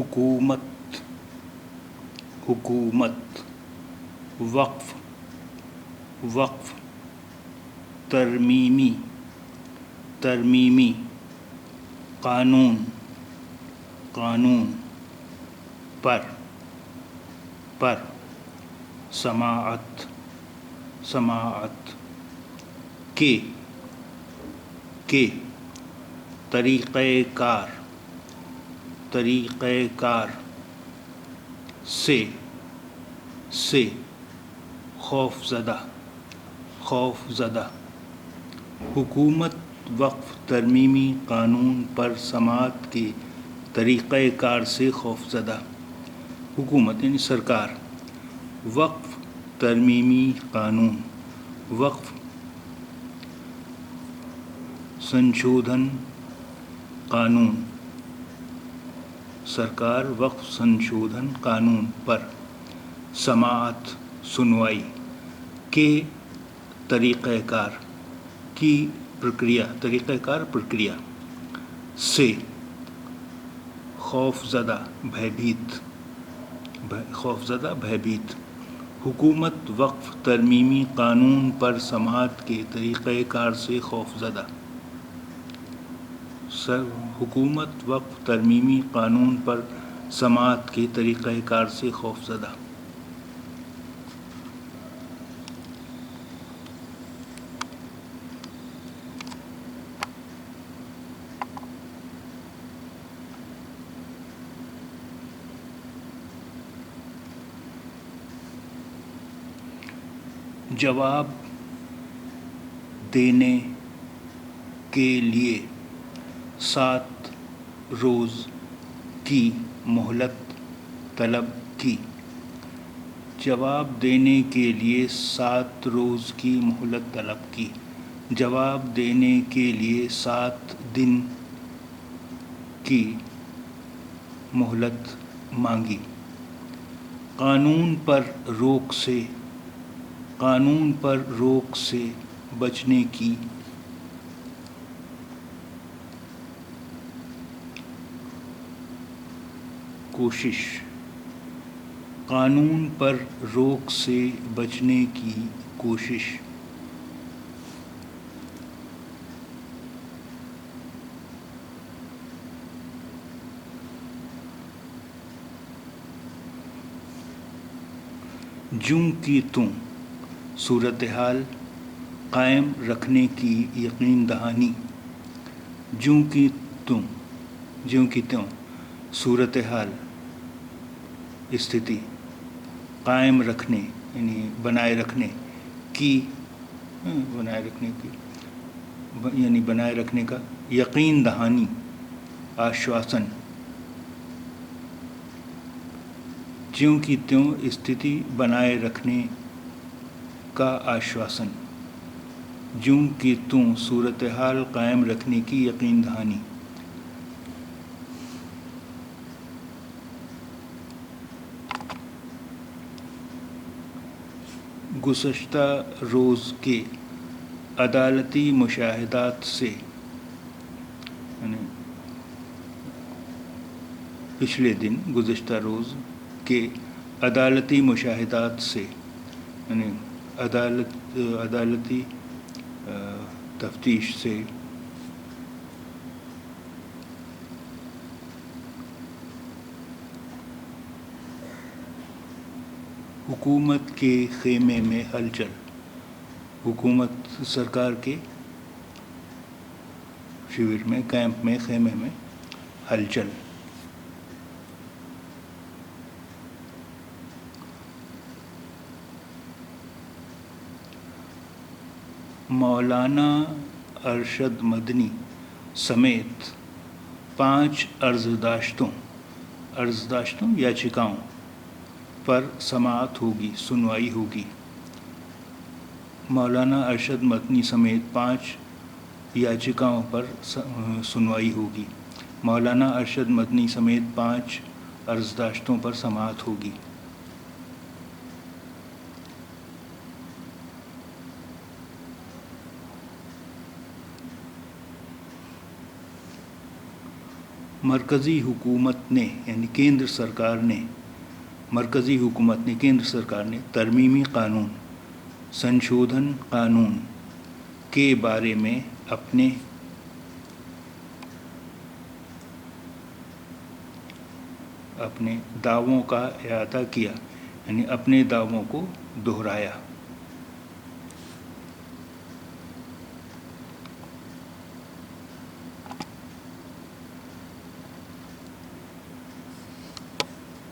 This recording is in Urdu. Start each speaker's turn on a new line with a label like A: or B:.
A: حکومت حکومت وقف وقف ترمیمی ترمیمی قانون قانون پر سماعت سماعت کے طریقہ کار سے خوف زدہ حکومت وقف ترمیمی قانون پر سماعت کے طریقہ کار سے خوف زدہ حکومت یعنی سرکار وقف ترمیمی قانون وقف سنشودھن قانون سرکار وقف سنشودھن قانون پر سماعت سنوائی کے طریقہ کار کی پرکریا سے خوف زدہ بھیبھیت حکومت وقف ترمیمی قانون پر سماعت کے طریقہ کار سے خوف زدہ حکومت وقف ترمیمی قانون پر سماعت کے طریقہ کار سے خوف زدہ جواب دینے کے لیے 7 روز کی مہلت طلب کی جواب دینے کے لیے 7 روز کی مہلت طلب کی جواب دینے کے لیے 7 دن کی مہلت مانگی قانون پر روک سے بچنے کی کوشش قانون پر روک سے بچنے کی کوشش جوں کی توں صورتحال قائم رکھنے کی یقین دہانی جوں کی توں صورتحال استھتی قائم رکھنے یعنی بنائے رکھنے کی یعنی بنائے رکھنے کا یقین دہانی آشواسن جوں کی توں استھتی بنائے رکھنے کا آشواسن جوں کی توں صورتحال قائم رکھنے کی یقین دہانی گزشتہ روز کے عدالتی مشاہدات سے یعنی پچھلے دن گزشتہ روز کے عدالتی مشاہدات سے یعنی عدالتی تفتیش سے حکومت کے خیمے میں ہلچل حکومت سرکار کے شیور میں کیمپ میں خیمے میں ہلچل مولانا ارشد مدنی سمیت 5 عرضداشتوں یاچکاؤں پر سماعت ہوگی سنوائی ہوگی مولانا ارشد مدنی سمیت 5 یاچکاؤں پر سنوائی ہوگی مولانا ارشد مدنی سمیت 5 عرضداشتوں پر سماعت ہوگی مرکزی حکومت نے یعنی کیندر سرکار نے ترمیمی قانون سنشودھن قانون کے بارے میں اپنے دعووں کا اعادہ کیا، یعنی اپنے دعووں کو دہرایا۔